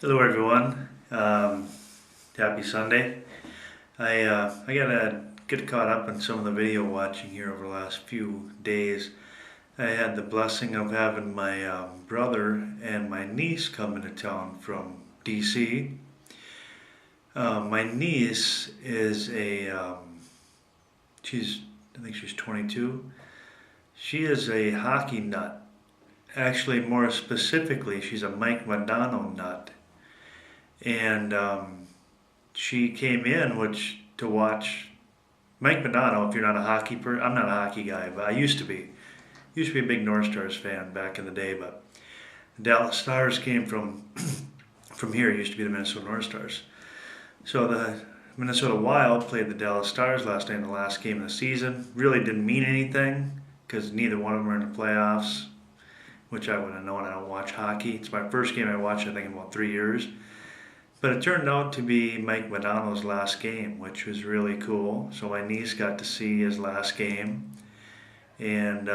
Hello everyone. Happy Sunday. I gotta get caught up on some of the video watching here over the last few days. I had the blessing of having my brother and my niece come into town from DC. My niece is I think she's 22. She is a hockey nut. Actually, more specifically, she's a Mike Modano nut. And she came in which to watch Mike Modano. If you're not a I'm not a hockey guy, but I used to be. Used to be a big North Stars fan back in the day, but the Dallas Stars came from from here. It used to be the Minnesota North Stars. So the Minnesota Wild played the Dallas Stars last night in the last game of the season. Really didn't mean anything because neither one of them were in the playoffs, which I wouldn't have known. I don't watch hockey. It's my first game I watched, I think, in about 3 years. But it turned out to be Mike Modano's last game, which was really cool. So my niece got to see his last game, and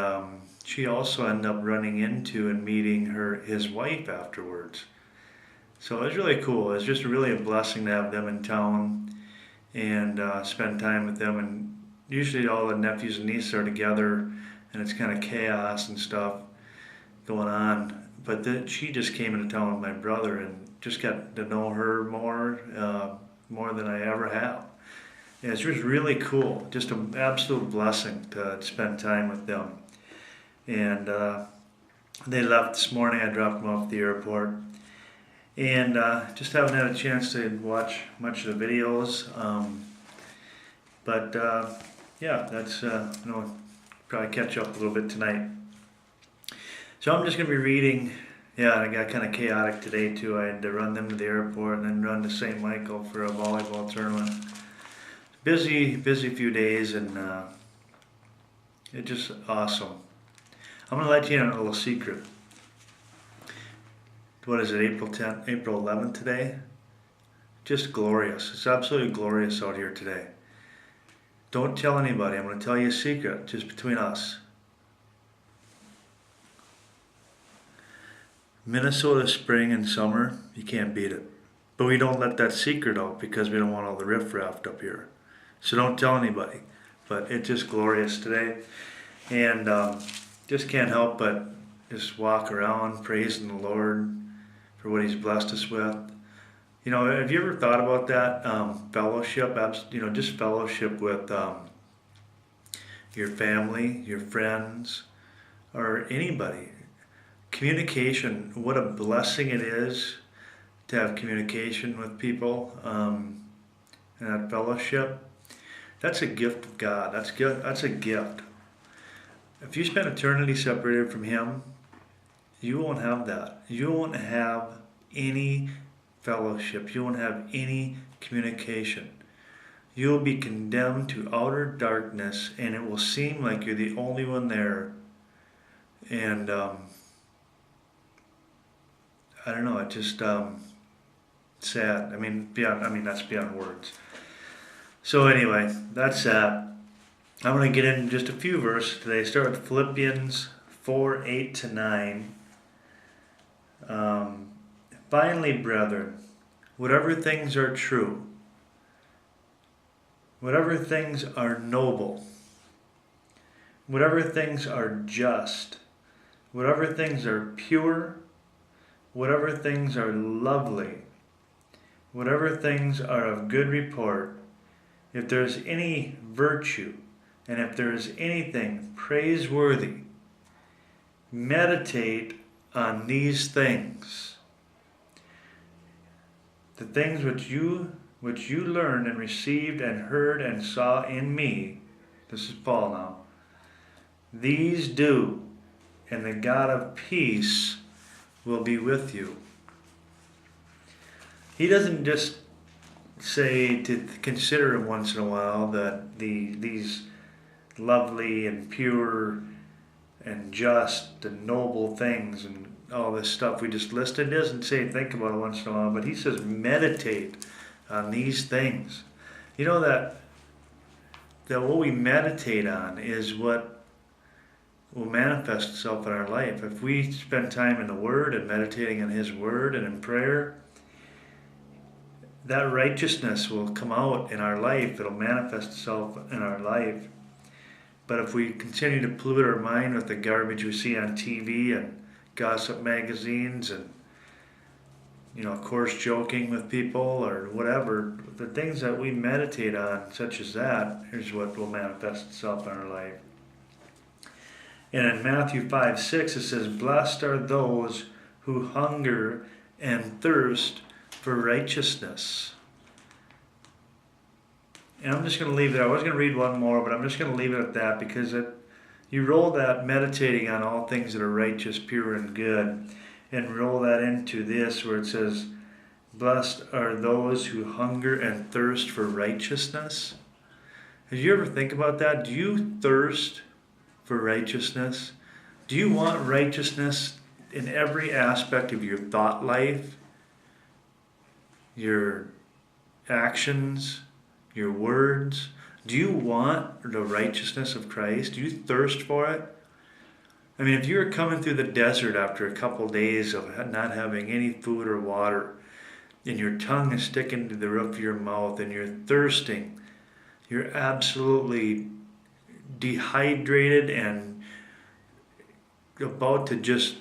she also ended up running into and meeting his wife afterwards. So it was really cool. It was just really a blessing to have them in town and spend time with them. And usually all the nephews and nieces are together, and it's kind of chaos and stuff going on. But she just came into town with my brother and just got to know her more than I ever have. And it's just really cool. Just an absolute blessing to spend time with them. And they left this morning. I dropped them off at the airport. And just haven't had a chance to watch much of the videos. But yeah, that's, probably catch up a little bit tonight. So I'm just going to be reading. Yeah, I got kind of chaotic today too. I had to run them to the airport and then run to St. Michael for a volleyball tournament. Busy few days, and it's just awesome. I'm going to let you in on a little secret. What is it, April 10th, April 11th today? Just glorious. It's absolutely glorious out here today. Don't tell anybody. I'm going to tell you a secret, just between us. Minnesota spring and summer, you can't beat it. But we don't let that secret out because we don't want all the riffraff up here. So don't tell anybody. But it's just glorious today. And just can't help but just walk around praising the Lord for what He's blessed us with. You know, have you ever thought about that? Fellowship, just fellowship with your family, your friends, or anybody. Communication, what a blessing it is to have communication with people and that fellowship. That's a gift of God. That's a gift. If you spend eternity separated from Him, you won't have that. You won't have any fellowship. You won't have any communication. You'll be condemned to outer darkness, and it will seem like you're the only one there. And I don't know, it just sad. That's beyond words. So anyway, that's that. I'm going to get into just a few verses today. Start with Philippians 4:8-9. Finally, brethren, whatever things are true, whatever things are noble, whatever things are just, whatever things are pure, whatever things are lovely, whatever things are of good report, if there is any virtue, and if there is anything praiseworthy, meditate on these things. The things which you learned and received and heard and saw in me, this is Paul now, these do, and the God of peace will be with you. He doesn't just say to consider once in a while that these lovely and pure and just and noble things and all this stuff we just listed. He doesn't say think about it once in a while, but he says meditate on these things. You know that what we meditate on is what will manifest itself in our life. If we spend time in the Word and meditating on His Word and in prayer, that righteousness will come out in our life. It'll manifest itself in our life. But if we continue to pollute our mind with the garbage we see on TV and gossip magazines and, coarse joking with people or whatever, the things that we meditate on, such as that, is what will manifest itself in our life. And in Matthew 5:6 it says, "Blessed are those who hunger and thirst for righteousness." And I'm just going to leave it. I was going to read one more, but I'm just going to leave it at that, because you roll that meditating on all things that are righteous, pure, and good, and roll that into this where it says, "Blessed are those who hunger and thirst for righteousness." Did you ever think about that? Do you thirst for righteousness? Do you want righteousness in every aspect of your thought life, your actions, your words? Do you want the righteousness of Christ? Do you thirst for it? I mean, if you're coming through the desert after a couple days of not having any food or water, and your tongue is sticking to the roof of your mouth, and you're thirsting, you're absolutely dehydrated and about to just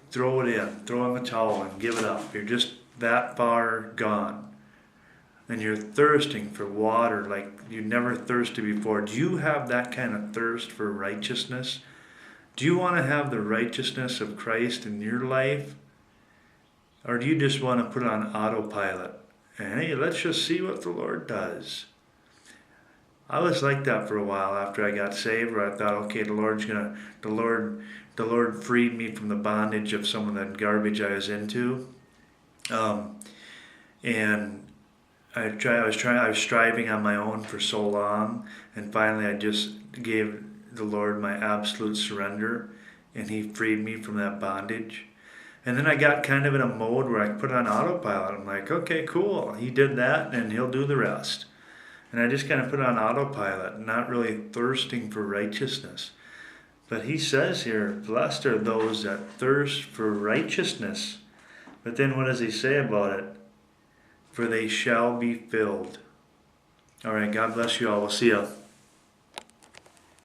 throw in the towel and give it up. You're just that far gone. And you're thirsting for water like you never thirsted before. Do you have that kind of thirst for righteousness? Do you want to have the righteousness of Christ in your life? Or do you just want to put on autopilot? And hey, let's just see what the Lord does. I was like that for a while after I got saved, where I thought, okay, the Lord freed me from the bondage of some of that garbage I was into. And I was striving on my own for so long, and finally I just gave the Lord my absolute surrender, and He freed me from that bondage. And then I got kind of in a mode where I put on autopilot. I'm like, okay, cool, He did that, and He'll do the rest. And I just kind of put on autopilot, not really thirsting for righteousness. But He says here, "Blessed are those that thirst for righteousness." But then what does He say about it? "For they shall be filled." All right, God bless you all. We'll see you.